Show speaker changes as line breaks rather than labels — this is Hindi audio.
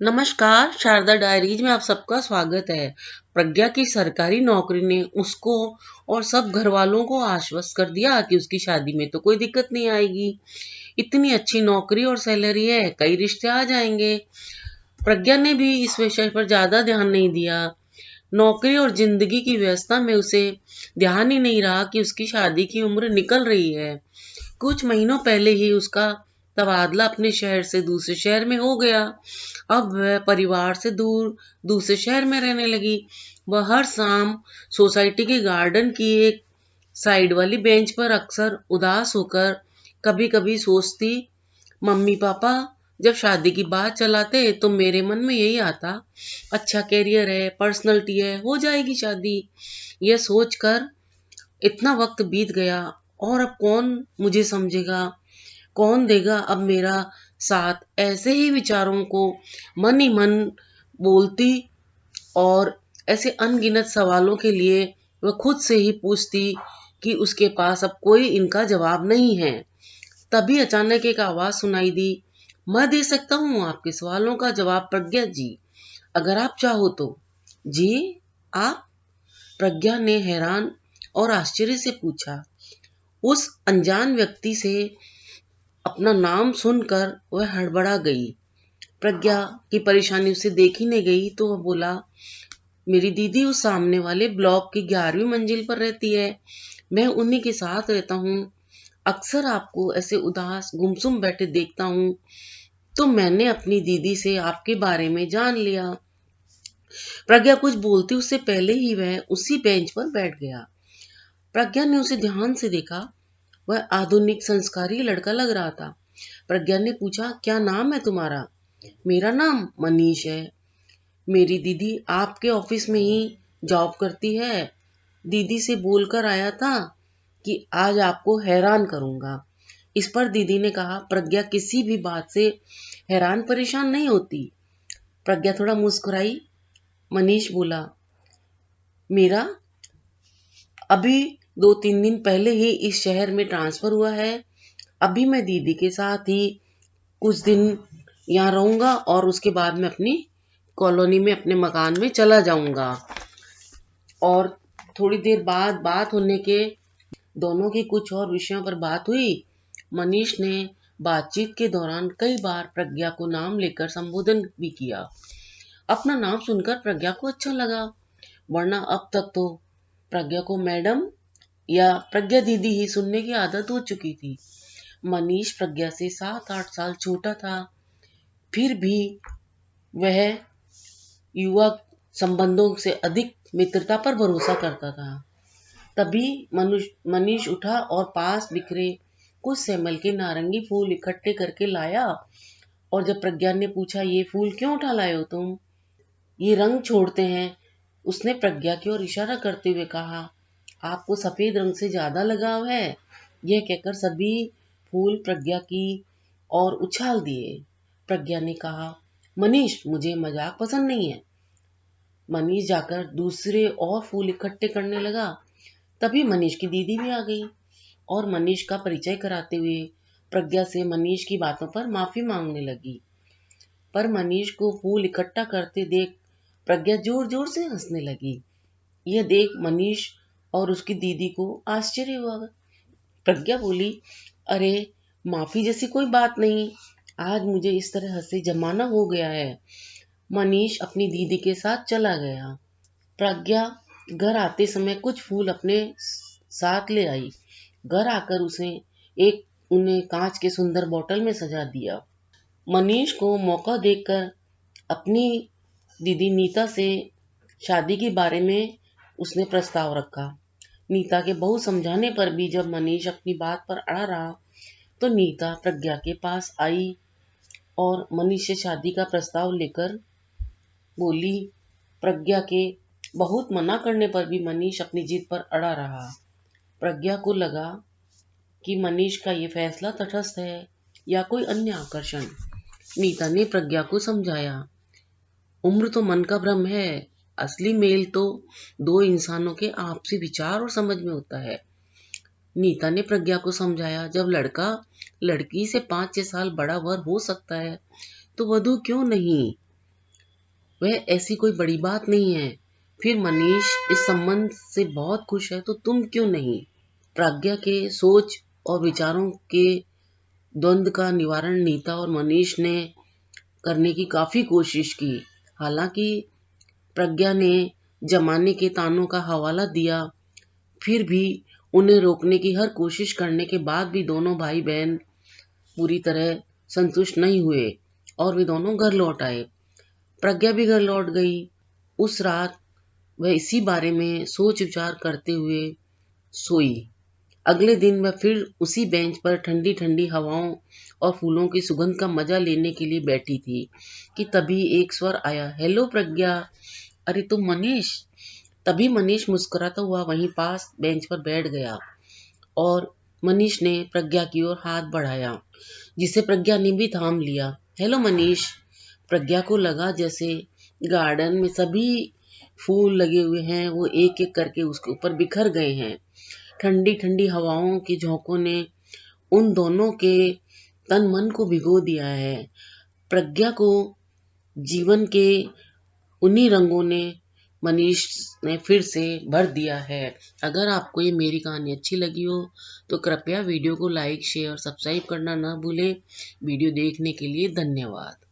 नमस्कार, शारदा डायरीज में आप सबका स्वागत है। प्रज्ञा की सरकारी नौकरी ने उसको और सब घर वालों को आश्वस्त कर दिया कि उसकी शादी में तो कोई दिक्कत नहीं आएगी। इतनी अच्छी नौकरी और सैलरी है, कई रिश्ते आ जाएंगे। प्रज्ञा ने भी इस विषय पर ज्यादा ध्यान नहीं दिया। नौकरी और जिंदगी की व्यवस्था में उसे ध्यान ही नहीं रहा कि उसकी शादी की उम्र निकल रही है। कुछ महीनों पहले ही उसका तबादला अपने शहर से दूसरे शहर में हो गया। अब वह परिवार से दूर दूसरे शहर में रहने लगी। वह हर शाम सोसाइटी के गार्डन की एक साइड वाली बेंच पर अक्सर उदास होकर कभी कभी सोचती, मम्मी पापा जब शादी की बात चलाते तो मेरे मन में यही आता, अच्छा कैरियर है, पर्सनैलिटी है, हो जाएगी शादी। यह सोचकर इतना वक्त बीत गया और अब कौन मुझे समझेगा, कौन देगा अब मेरा साथ। ऐसे ही विचारों को मन ही मन बोलती और ऐसे अनगिनत सवालों के लिए वह खुद से ही पूछती कि उसके पास अब कोई इनका जवाब नहीं है। तभी अचानक एक आवाज सुनाई दी, मैं दे सकता हूँ आपके सवालों का जवाब प्रज्ञा जी, अगर आप चाहो तो। जी आप? प्रज्ञा ने हैरान और आश्चर्य से पूछा। उस अनजान व्यक्ति से अपना नाम सुनकर वह हड़बड़ा गई। प्रज्ञा की परेशानी उसे देखी नहीं गई तो वह बोला, मेरी दीदी उस सामने वाले ब्लॉक की 11वीं मंजिल पर रहती है, मैं उन्हीं के साथ रहता हूँ। अक्सर आपको ऐसे उदास गुमसुम बैठे देखता हूँ, तो मैंने अपनी दीदी से आपके बारे में जान लिया। प्रज्ञा कुछ बोलती उससे पहले ही वह उसी बेंच पर बैठ गया। प्रज्ञा ने उसे ध्यान से देखा। वह आधुनिक संस्कारी लड़का लग रहा था। प्रज्ञा ने पूछा, क्या नाम है तुम्हारा? मेरा नाम मनीष है। मेरी दीदी आपके ऑफिस में ही जॉब करती है। दीदी से बोलकर आया था कि आज आपको हैरान करूंगा। इस पर दीदी ने कहा, प्रज्ञा किसी भी बात से हैरान परेशान नहीं होती। प्रज्ञा थोड़ा मुस्कुराई। मनीष बोला, मेरा अभी 2-3 दिन पहले ही इस शहर में ट्रांसफर हुआ है। अभी मैं दीदी के साथ ही कुछ दिन यहाँ रहूंगा और उसके बाद मैं अपनी कॉलोनी में अपने मकान में चला जाऊंगा। और थोड़ी देर बाद बात होने के दोनों की कुछ और विषयों पर बात हुई। मनीष ने बातचीत के दौरान कई बार प्रज्ञा को नाम लेकर संबोधन भी किया। अपना नाम सुनकर प्रज्ञा को अच्छा लगा, वरना अब तक तो प्रज्ञा को मैडम या प्रज्ञा दीदी ही सुनने की आदत हो चुकी थी। मनीष प्रज्ञा से 7-8 साल छोटा था, फिर भी वह युवा संबंधों से अधिक मित्रता पर भरोसा करता था। तभी मनीष उठा और पास बिखरे कुछ सेमल के नारंगी फूल इकट्ठे करके लाया। और जब प्रज्ञा ने पूछा, ये फूल क्यों उठा लाए हो तुम? ये रंग छोड़ते हैं, उसने प्रज्ञा की ओर इशारा करते हुए कहा। आपको सफेद रंग से ज्यादा लगाव है? यह कहकर सभी फूल प्रज्ञा की ओर उछाल दिए। प्रज्ञा ने कहा, मनीष मुझे मजाक पसंद नहीं है। मनीष जाकर दूसरे और फूल इकट्ठे करने लगा। तभी मनीष की दीदी भी आ गई और मनीष का परिचय कराते हुए प्रज्ञा से मनीष की बातों पर माफी मांगने लगी। पर मनीष को फूल इकट्ठा करते देख प्रज्ञा जोर जोर से हंसने लगी। यह देख मनीष और उसकी दीदी को आश्चर्य हुआ। प्रज्ञा बोली, अरे माफी जैसी कोई बात नहीं, आज मुझे इस तरह से जमाना हो गया है। मनीष अपनी दीदी के साथ चला गया। प्रज्ञा घर आते समय कुछ फूल अपने साथ ले आई। घर आकर उसे उन्हें कांच के सुंदर बोतल में सजा दिया। मनीष को मौका देखकर अपनी दीदी नीता से शादी के बारे में उसने प्रस्ताव रखा। नीता के बहुत समझाने पर भी जब मनीष अपनी बात पर अड़ा रहा तो नीता प्रज्ञा के पास आई और मनीष से शादी का प्रस्ताव लेकर बोली। प्रज्ञा के बहुत मना करने पर भी मनीष अपनी जिद पर अड़ा रहा। प्रज्ञा को लगा कि मनीष का ये फैसला तटस्थ है या कोई अन्य आकर्षण। नीता ने प्रज्ञा को समझाया, उम्र तो मन का भ्रम है, असली मेल तो दो इंसानों के आपसी विचार और समझ में होता है। नीता ने प्रज्ञा को समझाया, जब लड़का लड़की से 5-6 साल बड़ा वर हो सकता है तो वधू क्यों नहीं। वह ऐसी कोई बड़ी बात नहीं है। फिर मनीष इस संबंध से बहुत खुश है तो तुम क्यों नहीं? प्रज्ञा के सोच और विचारों के द्वंद्व का निवारण नीता और मनीष ने करने की काफी कोशिश की। हालांकि प्रज्ञा ने जमाने के तानों का हवाला दिया, फिर भी उन्हें रोकने की हर कोशिश करने के बाद भी दोनों भाई बहन पूरी तरह संतुष्ट नहीं हुए और वे दोनों घर लौट आए। प्रज्ञा भी घर लौट गई। उस रात वह इसी बारे में सोच विचार करते हुए सोई। अगले दिन वह फिर उसी बेंच पर ठंडी ठंडी हवाओं और फूलों की सुगंध का मजा लेने के लिए बैठी थी कि तभी एक स्वर आया, हेलो प्रज्ञा। अरे तुम मनीष? तभी मनीष मुस्कुराता हुआ वहीं पास बेंच पर बैठ गया और मनीष ने प्रज्ञा की ओर हाथ बढ़ाया, जिसे प्रज्ञा ने भी थाम लिया। हेलो मनीष। प्रज्ञा को लगा जैसे गार्डन में सभी फूल लगे हुए हैं वो एक एक करके उसके ऊपर बिखर गए हैं। ठंडी ठंडी हवाओं के झोंकों ने उन दोनों के तन मन को भिगो दिया है। प्रज्ञा को जीवन के उन्हीं रंगों ने मनीष ने फिर से भर दिया है। अगर आपको ये मेरी कहानी अच्छी लगी हो तो कृपया वीडियो को लाइक, शेयर और सब्सक्राइब करना ना भूलें। वीडियो देखने के लिए धन्यवाद।